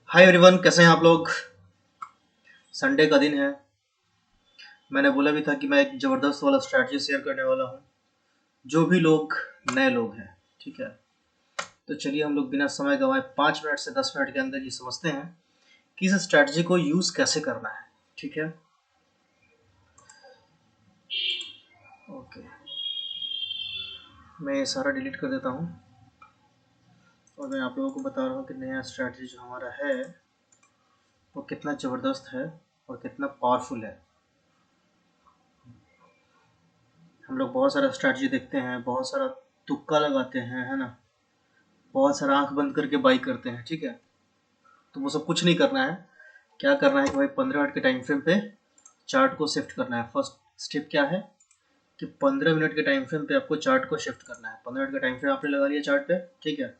Hi everyone, कैसे हैं आप लोग। संडे का दिन है। मैंने बोला भी था कि मैं एक ज़बरदस्त वाला स्ट्रैटेजी शेयर करने वाला हूँ। जो भी लोग नए लोग हैं, ठीक है, तो चलिए हम लोग बिना समय गंवाए 5 मिनट से 10 मिनट के अंदर ये समझते हैं कि इस स्ट्रैटेजी को यूज़ कैसे करना है। ठीक है, ओके, मैं ये सारा डिलीट कर देता हूँ और मैं आप लोगों को बता रहा हूँ कि नया स्ट्रैटेजी जो हमारा है वो कितना ज़बरदस्त है और कितना पावरफुल है। हम लोग बहुत सारा स्ट्रैटेजी देखते हैं, बहुत सारा तुक्का लगाते हैं, है ना, बहुत सारा आंख बंद करके बाई करते हैं। ठीक है, तो वो सब कुछ नहीं करना है। क्या करना है कि भाई 15 मिनट के टाइम फ्रेम पे चार्ट को शिफ्ट करना है। फर्स्ट स्टेप क्या है कि 15 मिनट के टाइम फ्रेम पे आपको चार्ट को शिफ्ट करना है। 15 मिनट का टाइम फ्रेम आपने लगा लिया चार्ट पे, ठीक है।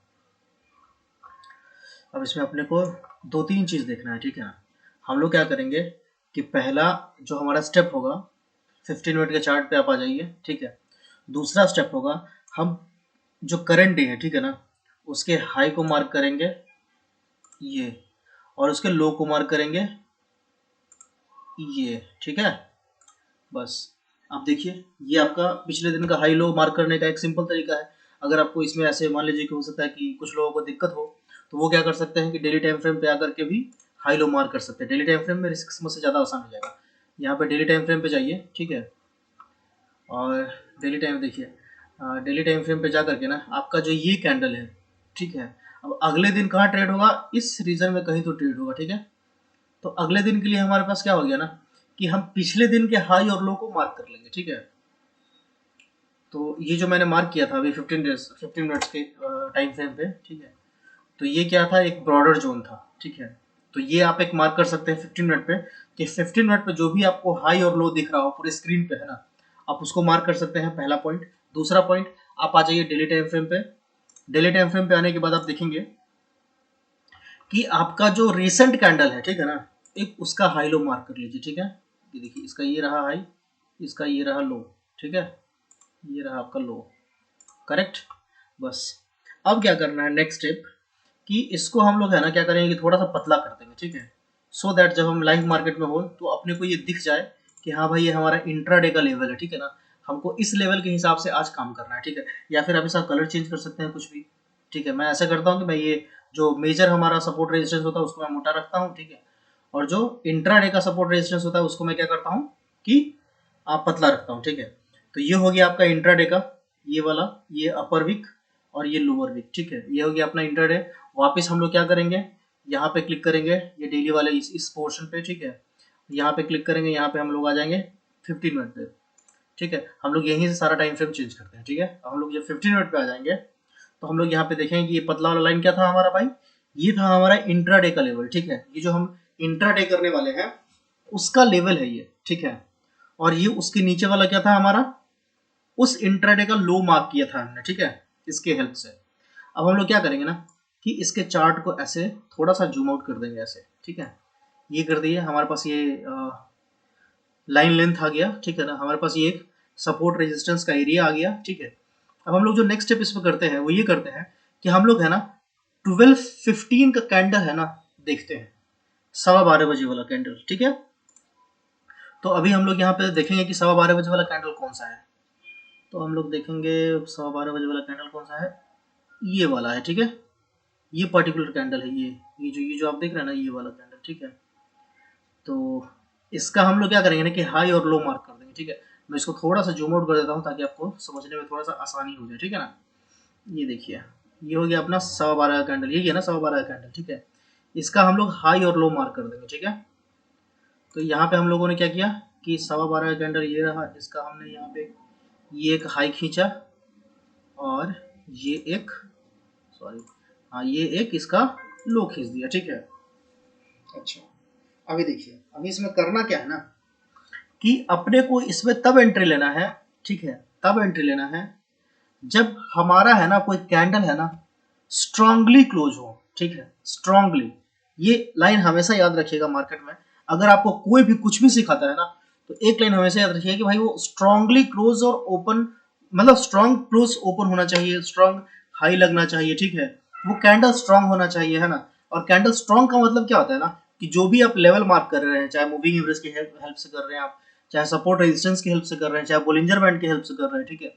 अब इसमें अपने को दो तीन चीज़ देखना है, ठीक है ना। हम लोग क्या करेंगे कि पहला जो हमारा स्टेप होगा, 15 मिनट के चार्ट पे आप आ जाइए, ठीक है। दूसरा स्टेप होगा, हम जो करंट डे है, ठीक है ना, उसके हाई को मार्क करेंगे ये, और उसके लो को मार्क करेंगे ये, ठीक है। बस आप देखिए, ये आपका पिछले दिन का हाई लो मार्क करने का एक सिंपल तरीका है। अगर आपको इसमें ऐसे मान लीजिए कि हो सकता है कि कुछ लोगों को दिक्कत हो, तो वो क्या कर सकते हैं कि डेली टाइम फ्रेम पे आकर के भी हाई लो मार्क कर सकते हैं। डेली टाइम फ्रेम में रिस्क समझ से ज़्यादा आसान हो जाएगा। यहाँ पे डेली टाइम फ्रेम पे जाइए, ठीक है, और डेली टाइम देखिए। डेली टाइम फ्रेम पे जा करके ना आपका जो ये कैंडल है, ठीक है, अब अगले दिन कहाँ ट्रेड होगा, इस रीजन में कहीं तो ट्रेड होगा, ठीक है। तो अगले दिन के लिए हमारे पास क्या हो गया ना कि हम पिछले दिन के हाई और लो को मार्क कर लेंगे, ठीक है। तो ये जो मैंने मार्क किया था अभी 15 मिनट्स के टाइम फ्रेम पे, ठीक है, तो ये क्या था, एक ब्रॉडर जोन था, ठीक है। तो ये आप एक मार्क कर सकते हैं 15 मिनट पे कि 15 मिनट पे जो भी आपको हाई और लो दिख रहा हो पूरे स्क्रीन पे, है ना, आप उसको मार्क कर सकते हैं, पहला पॉइंट। दूसरा पॉइंट, आप आ जाइए डेली टाइम फ्रेम पे। डेली टाइम फ्रेम पे आने के बाद आप देखेंगे कि आपका जो रिसेंट कैंडल है, ठीक है ना, एक उसका हाई लो मार्क कर लीजिए, ठीक है। ये देखिए, इसका ये रहा हाई, इसका ये रहा लो, ठीक है, ये रहा आपका लो, करेक्ट। बस अब क्या करना है, नेक्स्ट स्टेप, कि इसको हम लोग है ना क्या करेंगे कि थोड़ा सा पतला कर देंगे, ठीक है, सो दैट जब हम लाइव मार्केट में हो तो अपने को ये दिख जाए कि हाँ भाई ये हमारा इंट्राडे का लेवल है, ठीक है ना। हमको इस लेवल के हिसाब से आज काम करना है, ठीक है। या फिर आप इसका कलर चेंज कर सकते हैं कुछ भी, ठीक है। मैं ऐसा करता हूँ कि मैं ये जो मेजर हमारा सपोर्ट रेजिस्टेंस होता है उसको मैं मोटा रखता हूँ, ठीक है, और जो इंट्राडे का सपोर्ट रेजिस्टेंस होता है उसको मैं क्या करता हूँ कि आप पतला रखता हूँ, ठीक है। तो ये हो गया आपका इंट्राडे का, ये वाला, ये अपर विक और ये लोअर विक, ठीक है, ये हो गया अपना इंट्राडे। वापस हम लोग क्या करेंगे, यहाँ पे क्लिक करेंगे, ये डेली वाले इस पोर्शन पे, ठीक है, यहाँ पे क्लिक करेंगे, यहाँ पे हम लोग आ जाएंगे 15 मिनट पे, ठीक है। हम लोग यहीं से सारा टाइम फ्रेम चेंज करते हैं, ठीक है। हम लोग जब 15 मिनट पे आ जाएंगे तो हम लोग यहाँ पे देखेंगे कि ये पतला वाला लाइन क्या था हमारा भाई, ये था हमारा इंट्राडे का लेवल, ठीक है। ये जो हम इंट्राडे करने वाले हैं उसका लेवल है ये, ठीक है। और ये उसके नीचे वाला क्या था हमारा, उस इंट्राडे का लो मार्क किया था हमने, ठीक है, इसके हेल्प से। अब हम लोग क्या करेंगे ना कि इसके चार्ट को ऐसे थोड़ा सा जूम आउट कर देंगे ऐसे, ठीक है। ये कर दिए, हमारे पास ये लाइन लेंथ आ गया, ठीक है ना, हमारे पास ये एक सपोर्ट रेजिस्टेंस का एरिया आ गया, ठीक है। अब हम लोग जो नेक्स्ट स्टेप इस पर करते हैं वो ये करते हैं कि हम लोग है ना 12:15 का कैंडल है ना देखते हैं, 12:15 बजे वाला कैंडल, ठीक है। तो अभी हम लोग यहाँ पे देखेंगे कि 12:15 बजे वाला कैंडल कौन सा है। तो हम लोग देखेंगे 12:15 बजे वाला कैंडल कौन सा है, ये वाला है, ठीक है। ये पर्टिकुलर कैंडल है, ये जो आप देख रहे हैं ना, ये वाला कैंडल, ठीक है। तो इसका हम लोग क्या करेंगे ना कि हाई और लो मार्क कर देंगे, ठीक है। मैं इसको थोड़ा सा जूम आउट कर देता हूँ ताकि आपको समझने में थोड़ा सा आसानी हो जाए, ठीक है ना। ये देखिए, ये हो गया अपना 12:15 का कैंडल, यही है ना 12:15 का कैंडल, ठीक है। इसका हम लोग हाई और लो मार्क कर देंगे, ठीक है। तो यहाँ पे हम लोगों ने क्या किया कि 12:15 का कैंडल ये रहा, इसका हमने यहाँ पे ये एक हाई खींचा और ये एक, सॉरी, हाँ, ये एक इसका लो खींच दिया, ठीक है। अच्छा, अभी देखिए, अभी इसमें करना क्या है ना कि अपने को इसमें तब एंट्री लेना है, ठीक है, तब एंट्री लेना है जब हमारा है ना कोई कैंडल है ना स्ट्रांगली क्लोज हो, ठीक है, स्ट्रांगली। ये लाइन हमेशा याद रखिएगा मार्केट में, अगर आपको कोई भी कुछ भी सिखाता है ना तो एक लाइन हमेशा याद रखिएगा कि भाई वो स्ट्रांगली क्लोज और ओपन, मतलब स्ट्रांग क्लोज ओपन होना चाहिए, स्ट्रांग हाई लगना चाहिए, ठीक है, वो कैंडल स्ट्रांग होना चाहिए, है ना। और कैंडल स्ट्रॉन्ग का मतलब क्या होता है ना कि जो भी आप लेवल मार्क कर रहे हैं, चाहे मूविंग एवरेज की हेल्प से कर रहे हैं आप, चाहे सपोर्ट रेजिस्टेंस की हेल्प से कर रहे हैं, चाहे बोलिंजर बैंड की हेल्प से कर रहे हैं, ठीक है,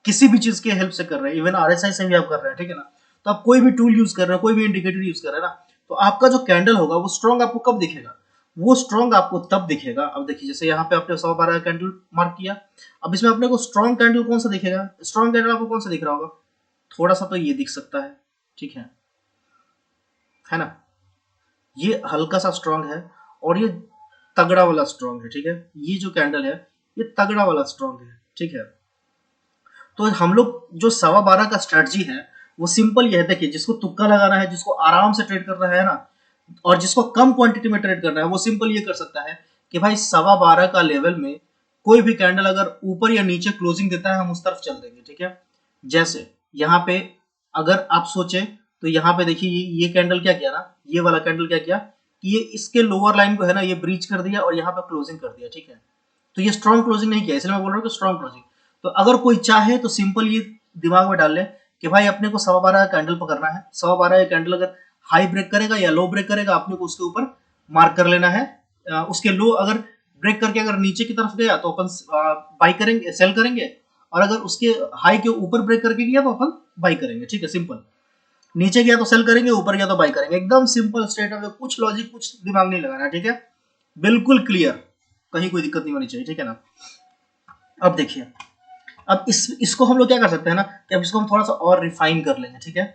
किसी भी चीज की हेल्प से कर रहे हैं, इवन आरएसआई से भी आप कर रहे हैं, ठीक है ना। तो आप कोई भी टूल यूज कर रहे हैं, कोई भी इंडिकेटर यूज कर रहे हैं ना, तो आपका जो कैंडल होगा वो स्ट्रॉन्ग आपको कब दिखेगा, वो स्ट्रॉन्ग आपको तब दिखेगा। अब देखिए जैसे यहाँ पे आपने 112 कैंडल मार्क किया, अब इसमें अपने को स्ट्रॉन्ग कैंडल कौन सा दिखेगा, स्ट्रॉन्ग कैंडल आपको कौन सा दिख रहा होगा, थोड़ा सा तो ये दिख सकता है, ठीक है ना, ये हल्का सा स्ट्रॉन्ग है और ये तगड़ा वाला स्ट्रॉन्ग है, ठीक है, ये जो कैंडल है ये तगड़ा वाला स्ट्रॉन्ग है, ठीक है। तो हम लोग जो 12.25 का स्ट्रेटजी है वो सिंपल ये है, देखिए जिसको तुक्का लगाना है, जिसको आराम से ट्रेड करना है ना, और जिसको कम क्वांटिटी में ट्रेड करना है, वो सिंपल ये कर सकता है कि भाई 12.25 का लेवल में कोई भी कैंडल अगर ऊपर या नीचे क्लोजिंग देता है हम उस तरफ चल देंगे, ठीक है। जैसे यहाँ पे अगर आप सोचे तो यहाँ पे देखिए ये कैंडल क्या किया ना, ये वाला कैंडल क्या किया कि ये इसके लोअर लाइन को है ना ये ब्रीच कर दिया और यहाँ पे क्लोजिंग कर दिया, ठीक है। तो ये स्ट्रॉन्ग क्लोजिंग नहीं किया, इसलिए मैं बोल रहा हूँ कि स्ट्रॉन्ग क्लोजिंग। तो अगर कोई चाहे तो सिंपल ये दिमाग में डाल ले कि भाई अपने को 12.25 का कैंडल पकड़ना है, 12.25 का कैंडल अगर हाई ब्रेक करेगा या लो ब्रेक करेगा अपने को उसके ऊपर मार्क कर लेना है। उसके लो अगर ब्रेक करके अगर नीचे की तरफ गया तो अपन बाई करेंगे, सेल करेंगे, और अगर उसके हाई के ऊपर ब्रेक करके गया तो अपन बाई करेंगे, ठीक है, सिंपल। नीचे गया तो सेल करेंगे, ऊपर गया तो बाई करेंगे, एकदम सिंपल स्ट्रेट अवे, कुछ लॉजिक कुछ दिमाग नहीं लगाना, ठीक है, बिल्कुल क्लियर, कहीं कोई दिक्कत नहीं होनी चाहिए, ठीक है ना। अब देखिए अब इसको हम लोग क्या कर सकते हैं ना कि अब इसको हम थोड़ा सा और रिफाइन कर लेंगे, ठीक है,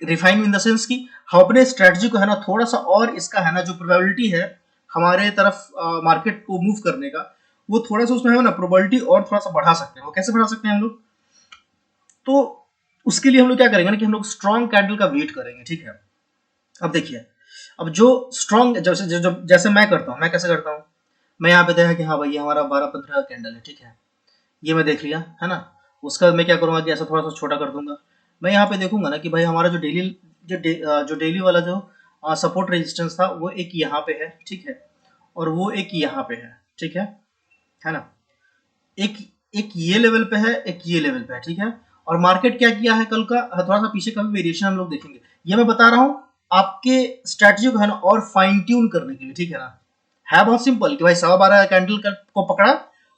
रिफाइन इन द सेंस कि हम अपने स्ट्रेटजी को है ना थोड़ा सा और इसका है ना जो प्रोबेबिलिटी है हमारे तरफ मार्केट को मूव करने का, वो थोड़ा सा उसमें है ना प्रोबेबिलिटी और थोड़ा सा बढ़ा सकते हैं। वो कैसे बढ़ा सकते हैं हम लोग, तो उसके लिए हम लोग क्या करेंगे ना कि हम लोग स्ट्रॉन्ग कैंडल का वेट करेंगे, ठीक है। अब देखिए अब जो स्ट्रॉन्ग जैसे मैं करता हूँ, मैं कैसे करता हूँ, मैं यहाँ पे देखा कि हाँ भाई ये हमारा 12-15 का कैंडल है, ठीक है, ये मैं देख लिया है ना, उसका मैं क्या करूँगा कि ऐसा थोड़ा सा छोटा कर दूंगा। मैं यहाँ पे देखूंगा ना कि भाई हमारा जो डेली वाला जो सपोर्ट रेजिस्टेंस था वो एक यहाँ पे है, ठीक है, और वो एक यहाँ पे है, ठीक है ना, एक एक ये लेवल पे है, एक ये लेवल पे है, ठीक है। और मार्केट क्या किया है कल का, थोड़ा सा पीछे का भी वेरिएशन हम लोग देखेंगे, ये मैं बता रहा हूँ आपके स्ट्रेटजी को है ना और फाइन ट्यून करने के लिए, ठीक है ना। है बहुत सिंपल कि भाई 12.25 कैंडल को पकड़ा,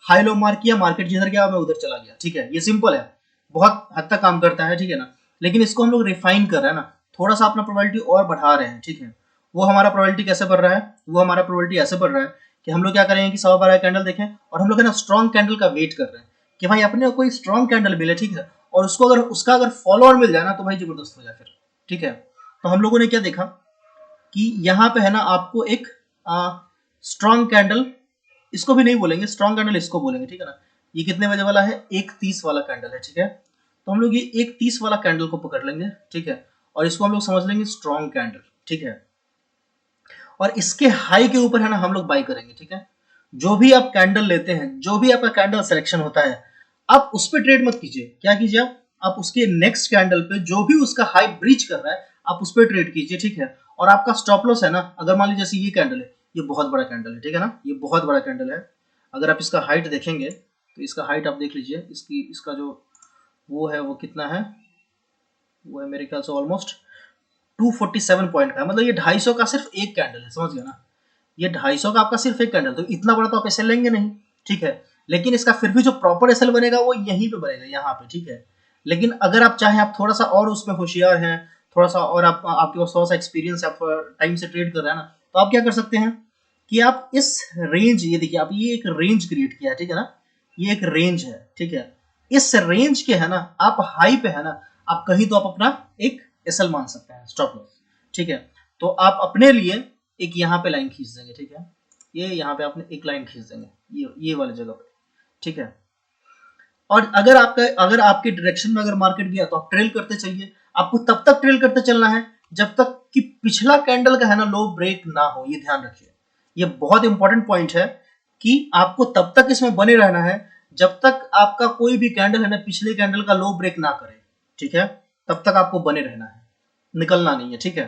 हाई लो मार्क किया, मार्केट जिधर गया मैं उधर चला गया, ठीक है, ये सिंपल है, बहुत हद तक काम करता है, ठीक है ना। लेकिन इसको हम लोग रिफाइन कर रहे हैं ना, थोड़ा सा अपना प्रोबेबिलिटी और बढ़ा रहे हैं, ठीक है। वो हमारा प्रोबेबिलिटी कैसे बढ़ रहा है, वो हमारा प्रोबेबिलिटी ऐसे बढ़ रहा है कि हम लोग क्या करेंगे कि 12.25 कैंडल देखें और हम लोग है ना स्ट्रॉन्ग कैंडल का वेट कर रहे हैं कि भाई अपने कोई स्ट्रॉन्ग कैंडल मिले, ठीक है, और उसको अगर उसका अगर फॉलोअर मिल जाए ना तो भाई जबरदस्त हो जाए फिर, ठीक है। तो हम लोगों ने क्या देखा कि यहाँ पे है ना आपको एक स्ट्रॉन्ग कैंडल, इसको भी नहीं बोलेंगे स्ट्रॉन्ग कैंडल, इसको बोलेंगे, ठीक है ना। ये कितने बजे वाला है, 1:30 वाला कैंडल है, ठीक है। तो हम लोग ये 1:30 वाला कैंडल को पकड़ लेंगे, ठीक है, और इसको हम लोग समझ लेंगे स्ट्रॉन्ग कैंडल, ठीक है। और इसके हाई के ऊपर है ना हम लोग बाई करेंगे, ठीक है। जो भी आप कैंडल लेते हैं, जो भी आपका कैंडल सिलेक्शन होता है, आप उस पर ट्रेड मत कीजिए, क्या कीजिए आप उसके नेक्स्ट कैंडल पे जो भी उसका हाई ब्रीच कर रहा है आप उस पर ट्रेड कीजिए, ठीक है। और आपका स्टॉप लॉस है ना, अगर मान लीजिए जैसे ये कैंडल है, ये बहुत बड़ा कैंडल है, ठीक है ना, ये बहुत बड़ा कैंडल है। अगर आप इसका हाइट देखेंगे तो इसका हाइट आप देख लीजिए, इसका जो वो है वो कितना है, वो है मेरे ख्याल से ऑलमोस्ट 247 पॉइंट का है, मतलब ये 250 का सिर्फ एक कैंडल है, समझ गया ना, ये 250 का आपका सिर्फ एक कैंडल, तो इतना बड़ा तो आप एसएल लेंगे नहीं, ठीक है। लेकिन इसका फिर भी जो प्रॉपर एसएल बनेगा वो यहीं पे बनेगा, यहाँ पे, ठीक है। लेकिन अगर आप चाहें, आप थोड़ा सा और उसमें होशियार हैं, थोड़ा सा और आपके पास थोड़ा सा एक्सपीरियंस है, आप टाइम से ट्रेड कर रहे हैं ना, तो आप क्या कर सकते हैं कि आप इस रेंज, ये देखिए आप ये एक रेंज क्रिएट किया है, ठीक है ना, ये एक रेंज है, ठीक है। इस रेंज के है ना आप हाई पे है ना, आप कहीं तो आप अपना एक एसएल मान सकते हैं, स्टॉप लॉस, ठीक है। तो आप अपने लिए एक यहाँ पे लाइन खींच देंगे, ठीक है, ये यहाँ पे आपने एक लाइन खींच देंगे, ये वाली जगह पे, ठीक है। और अगर आपके डायरेक्शन में अगर मार्केट गया तो आप ट्रेल करते चलिए, आपको तब तक ट्रेल करते चलना है जब तक कि पिछला कैंडल का है ना लो ब्रेक ना हो, ये ध्यान रखिए, ये बहुत इंपॉर्टेंट पॉइंट है कि आपको तब तक इसमें बने रहना है जब तक आपका कोई भी कैंडल है ना पिछले कैंडल का लो ब्रेक ना करे, ठीक है, तब तक आपको बने रहना है, निकलना नहीं है, ठीक है।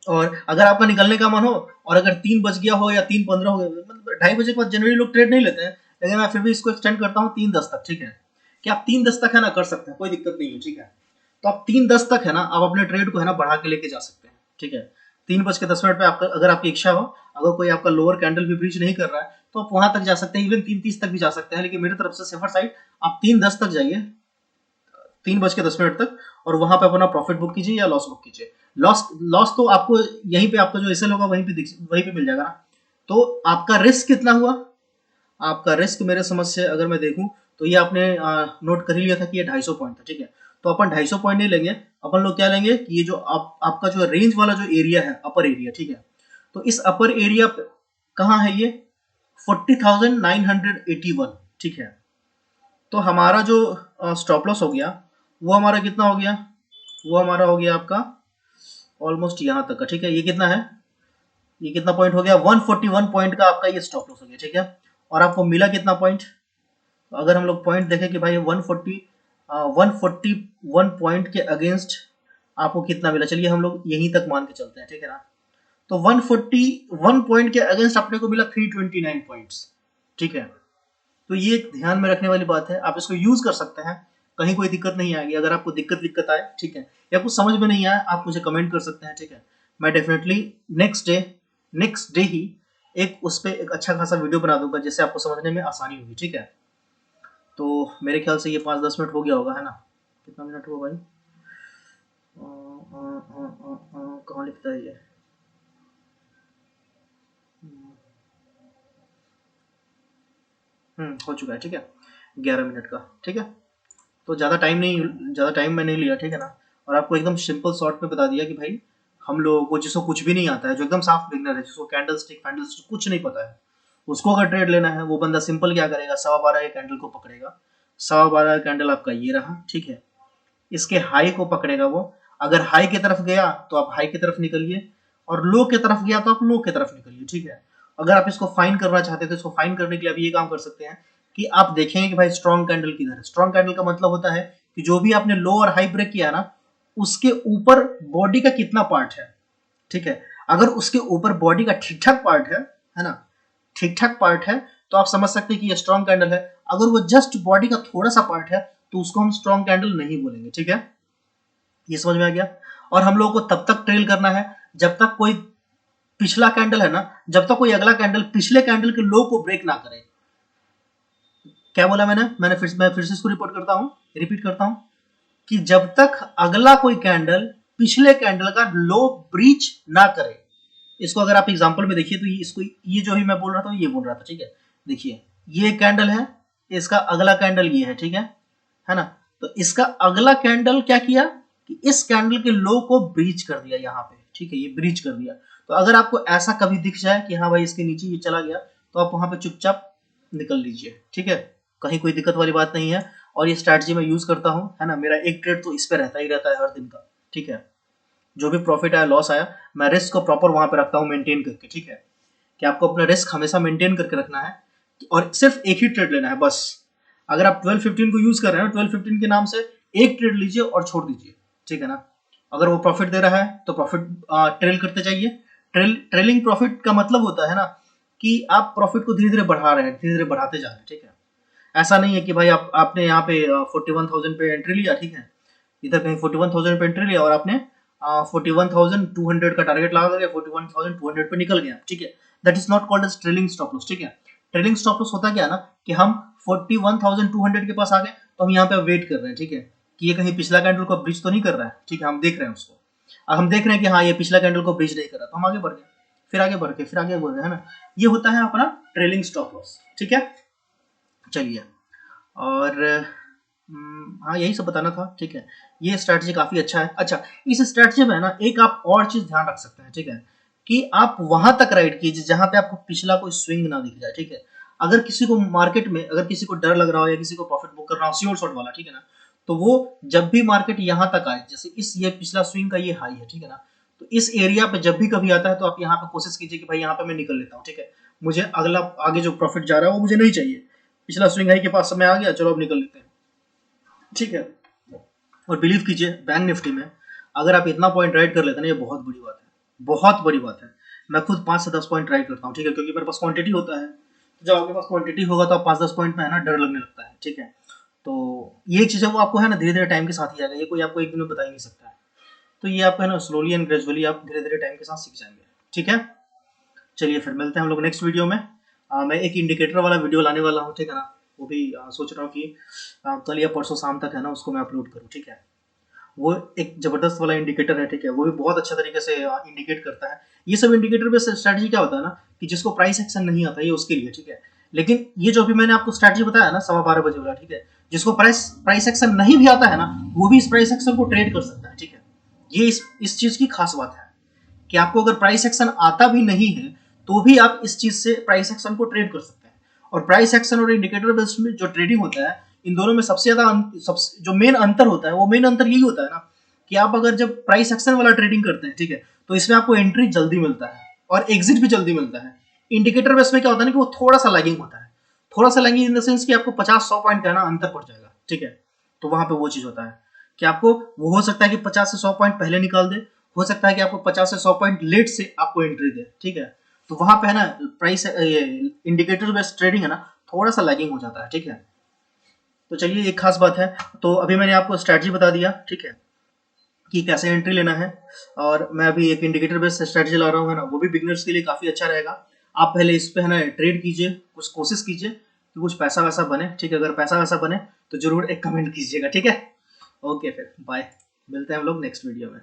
और अगर आपका निकलने का मन हो और अगर 3 बज गया हो या 3:15 हो गया, मतलब 2:30 बजे के बाद जनरली लोग ट्रेड नहीं लेते हैं, लेकिन मैं फिर भी इसको एक्सटेंड करता हूँ 3:10 तक, ठीक है, कि आप 3:10 तक है ना कर सकते हैं, कोई दिक्कत नहीं है, ठीक है। तो आप 3:10 तक है ना आप अपने ट्रेड को है ना बढ़ा के लेके जा सकते हैं, ठीक है। 3:10 पे आपका अगर आपकी इच्छा हो, अगर कोई आपका लोअर कैंडल भी ब्रीच नहीं कर रहा है तो आप वहां तक जा सकते हैं, इवन 3:30 तक भी जा सकते हैं, लेकिन मेरी तरफ से सेफर साइड आप 3:10 तक जाइए, 3:10 तक, और वहां पे अपना प्रॉफिट बुक कीजिए या लॉस बुक कीजिए। लॉस लॉस तो आपको यहीं पे आपका जो एसएल होगा वहीं पे मिल जाएगा ना। तो आपका रिस्क कितना हुआ, आपका रिस्क मेरे समझ से अगर मैं देखूं तो ये आपने नोट कर ही लिया था कि ये 250 पॉइंट था, ठीक है। तो अपन 250 पॉइंट नहीं लेंगे, अपन लोग क्या लेंगे कि ये जो आपका जो रेंज वाला जो एरिया है, अपर एरिया, ठीक है। तो इस अपर एरिया कहाँ है ये, 40,981, ठीक है। तो हमारा जो स्टॉप लॉस हो गया वो हमारा कितना हो गया, वो हमारा हो गया आपका ऑलमोस्ट यहाँ तक का, ठीक है। ये कितना है, ये कितना पॉइंट हो गया, 141 पॉइंट का आपका ये स्टॉप लॉस हो गया, ठीक है। और आपको मिला कितना पॉइंट, तो अगर हम लोग पॉइंट देखें कि भाई 141 पॉइंट के अगेंस्ट आपको कितना मिला, चलिए हम लोग यहीं तक मान के चलते हैं, ठीक है ना। तो 141 पॉइंट के अगेंस्ट अपने को मिला 329 पॉइंट्स, ठीक है। तो ये एक ध्यान में रखने वाली बात है, आप इसको यूज कर सकते हैं, कहीं कोई दिक्कत नहीं आएगी। अगर आपको दिक्कत आए, ठीक है, या कुछ समझ में नहीं आए, आप मुझे कमेंट कर सकते हैं, ठीक है। मैं डेफिनेटली नेक्स्ट डे ही एक उस पर एक अच्छा खासा वीडियो बना दूंगा जिससे आपको समझने में आसानी होगी, ठीक है। तो मेरे ख्याल से ये 5-10 मिनट हो गया होगा, है ना। कितना मिनट हुआ भाई, कहाँ लिखता है ये, हो चुका है, ठीक है, 11 मिनट का, ठीक है। तो ज़्यादा टाइम मैं नहीं लिया, ठीक है ना। और आपको एकदम सिंपल शॉर्ट में बता दिया कि भाई हम लोगों को जिसको कुछ भी नहीं आता है, जो एकदम साफ बिगनर है, जिसको कैंडलस्टिक कुछ नहीं पता है, उसको अगर ट्रेड लेना है, वो बंदा सिंपल क्या करेगा, 12:15 के कैंडल को पकड़ेगा, 12:15 कैंडल आपका ये रहा, ठीक है। इसके हाई को पकड़ेगा वो, अगर हाई की तरफ गया तो आप हाई की तरफ निकलिए, और लो की तरफ गया तो आप लो की तरफ निकलिए, ठीक है। अगर आप इसको फाइन करना चाहते हैं तो इसको फाइन करने के लिए आप ये काम कर सकते हैं कि आप देखेंगे कि भाई स्ट्रॉन्ग कैंडल किधर है। स्ट्रॉन्ग कैंडल का मतलब होता है कि जो भी आपने लो और हाई ब्रेक किया ना, उसके ऊपर बॉडी का कितना पार्ट है, ठीक है। अगर उसके ऊपर बॉडी का ठीक ठाक पार्ट है ना, ठीक ठाक पार्ट है, तो आप समझ सकते हैं कि ये स्ट्रॉन्ग कैंडल है। अगर वो जस्ट बॉडी का थोड़ा सा पार्ट है तो उसको हम स्ट्रॉन्ग कैंडल नहीं बोलेंगे, ठीक है। ये समझ में आ गया। और हम लोगों को तब तक ट्रेल करना है जब तक कोई पिछला कैंडल है ना, जब तक कोई अगला कैंडल पिछले कैंडल के लो को ब्रेक ना करे। क्या बोला मैं फिर से इसको रिपीट करता हूं कि जब तक अगला कोई कैंडल पिछले कैंडल का लो ब्रीच ना करे। इसको अगर आप एग्जांपल में देखिए तो इसको ये जो भी मैं बोल रहा था ये बोल रहा था, ठीक है। देखिए ये कैंडल है, इसका अगला कैंडल ये है, ठीक है ना। तो इसका अगला कैंडल क्या किया कि इस कैंडल के लो को ब्रीच कर दिया यहाँ पे, ठीक है, ये ब्रीच कर दिया। तो अगर आपको ऐसा कभी दिख जाए कि हाँ भाई इसके नीचे ये चला गया, तो आप वहां पे चुपचाप निकल लीजिए, ठीक है, कहीं कोई दिक्कत वाली बात नहीं है। और ये स्ट्रैटेजी मैं यूज करता हूँ, है ना, मेरा एक ट्रेड तो इस पे रहता ही रहता है हर दिन का, ठीक है। जो भी प्रॉफिट आया लॉस आया, मैं रिस्क को प्रॉपर वहां पे रखता हूँ मेंटेन करके, ठीक है। कि आपको अपना रिस्क हमेशा मेंटेन करके रखना है और सिर्फ एक ही ट्रेड लेना है बस। अगर आप 12-15 को यूज कर रहे हैं, 12-15 के नाम से एक ट्रेड लीजिए और छोड़ दीजिए, ठीक है ना। अगर वो प्रॉफिट दे रहा है तो प्रॉफिट ट्रेल करते जाइए। ट्रेलिंग प्रॉफिट का मतलब होता है ना कि आप प्रॉफिट को धीरे धीरे बढ़ा रहे हैं, धीरे धीरे बढ़ाते जा रहे हैं, ठीक है। ऐसा नहीं है कि भाई आपने यहाँ पे 41,000 पे एंट्री लिया, ठीक है, इधर कहीं 41,000 पे एंट्री लिया और आपने 41,200 का टारगेट लगा करके 41,200 पे निकल गया, ठीक है। That is not called as trailing stop loss, ठीक है। ट्रेलिंग स्टॉप लॉस होता क्या ना कि हम 41,200 के पास आ गए तो हम यहाँ पे वेट कर रहे हैं, ठीक है, कि ये कहीं पिछला कैंडल को ब्रिज तो नहीं कर रहा है, ठीक है, हम देख रहे हैं उसको। अब हम देख रहे हैं कि हाँ ये पिछला कैंडल को ब्रिज नहीं कर रहा, तो हम आगे बढ़ गए, फिर आगे बढ़ गए, फिर आगे बढ़ गए, है ना। ये होता है अपना ट्रेलिंग स्टॉप लॉस, ठीक है। चलिए, और हाँ यही सब बताना था, ठीक है। ये स्ट्रैटेजी काफी अच्छा है। अच्छा, इस स्ट्रैटेजी में ना एक आप और चीज ध्यान रख सकते हैं, ठीक है, कि आप वहां तक राइड कीजिए जहां पे आपको पिछला कोई स्विंग ना दिख जाए, ठीक है। अगर किसी को मार्केट में अगर किसी को डर लग रहा हो या किसी को प्रॉफिट बुक करना हो श्योर शॉट वाला, ठीक है ना, तो वो जब भी मार्केट यहाँ तक आए, जैसे इस ये पिछला स्विंग का ये हाई है, ठीक है ना, तो इस एरिया पे जब भी कभी आता है तो आप यहाँ पे कोशिश कीजिए कि भाई यहाँ पे मैं निकल लेता हूँ, ठीक है। मुझे अगला आगे जो प्रॉफिट जा रहा है वो मुझे नहीं चाहिए, पिछला स्विंग हाई के पास समय आ गया, चलो अब निकल लेते हैं, ठीक है। और बिलीव कीजिए बैंक निफ्टी में अगर आप इतना पॉइंट राइड कर लेते हैं ना, ये बहुत बड़ी बात है, बहुत बड़ी बात है। मैं खुद 5 से 10 पॉइंट राइड करता हूँ, ठीक है, क्योंकि मेरे पास क्वांटिटी होता है। तो जब आपके पास क्वांटिटी होगा तो आप 5-10 पॉइंट में है ना डर लगने लगता है, ठीक है। तो ये चीज़ है वो आपको है ना धीरे धीरे टाइम के साथ ही आएगा, ये कोई आपको एक दिन में बता ही नहीं सकता है। तो ये आपको है ना स्लोली एंड ग्रेजुअली आप धीरे धीरे टाइम के साथ सीख जाएंगे। ठीक है, चलिए फिर मिलते हैं हम लोग नेक्स्ट वीडियो में। मैं एक इंडिकेटर वाला वीडियो लाने वाला हूँ, ठीक है ना, वो भी सोच रहा हूँ कि कल या परसों शाम तक है ना उसको मैं अपलोड करूँ। ठीक है, वो एक जबरदस्त वाला इंडिकेटर है। ठीक है, वो भी बहुत अच्छा तरीके से इंडिकेट करता है। ये सब इंडिकेटर बेस्ड स्ट्रैटेजी क्या होता है ना कि जिसको प्राइस एक्शन नहीं आता ये उसके लिए। ठीक है, लेकिन ये जो अभी मैंने आपको स्ट्रैटेजी बताया ना 12:15 बजे वाला, ठीक है, जिसको प्राइस एक्शन नहीं भी आता है ना वो भी इस प्राइस एक्शन को ट्रेड कर सकता है। ठीक है, ये इस चीज की खास बात है कि आपको अगर प्राइस एक्शन आता भी नहीं है तो भी आप इस चीज से प्राइस एक्शन को ट्रेड कर सकते हैं। और प्राइस एक्शन और इंडिकेटर बेस्ड में जो ट्रेडिंग होता है इन दोनों में सबसे ज्यादा जो मेन अंतर होता है वो मेन अंतर यही होता है ना कि आप अगर जब प्राइस एक्शन वाला ट्रेडिंग करते हैं, ठीक है, तो इसमें आपको एंट्री जल्दी मिलता है और एग्जिट भी जल्दी मिलता है। इंडिकेटर बेस में क्या होता है ना कि वो थोड़ा सा लैगिंग होता है, थोड़ा सा लैगिंग इन द सेंस कि आपको 50-100 पॉइंट का ना अंतर पड़ जाएगा। ठीक है, तो वहां पे वो चीज होता है कि आपको वो हो सकता है कि 50 से 100 पॉइंट पहले निकाल दे, हो सकता है कि आपको 50 से 100 पॉइंट लेट से आपको एंट्री दे। ठीक है, तो वहां पे है ना प्राइस इंडिकेटर बेस्ड ट्रेडिंग है ना थोड़ा सा लैगिंग हो जाता है। ठीक है, तो चलिए एक खास बात है। तो अभी मैंने आपको स्ट्रैटेजी बता दिया, ठीक है, कि कैसे एंट्री लेना है। और मैं अभी एक इंडिकेटर बेस्ड स्ट्रैटेजी ला रहा हूँ है ना, वो भी बिगनर्स के लिए काफी अच्छा रहेगा। आप पहले इस पे है ना ट्रेड कीजिए, कुछ कोशिश कीजिए कि कुछ पैसा वैसा बने। ठीक है, अगर पैसा वैसा बने तो जरूर एक कमेंट कीजिएगा। ठीक है, ओके फिर बाय, मिलते हैं हम लोग नेक्स्ट वीडियो में।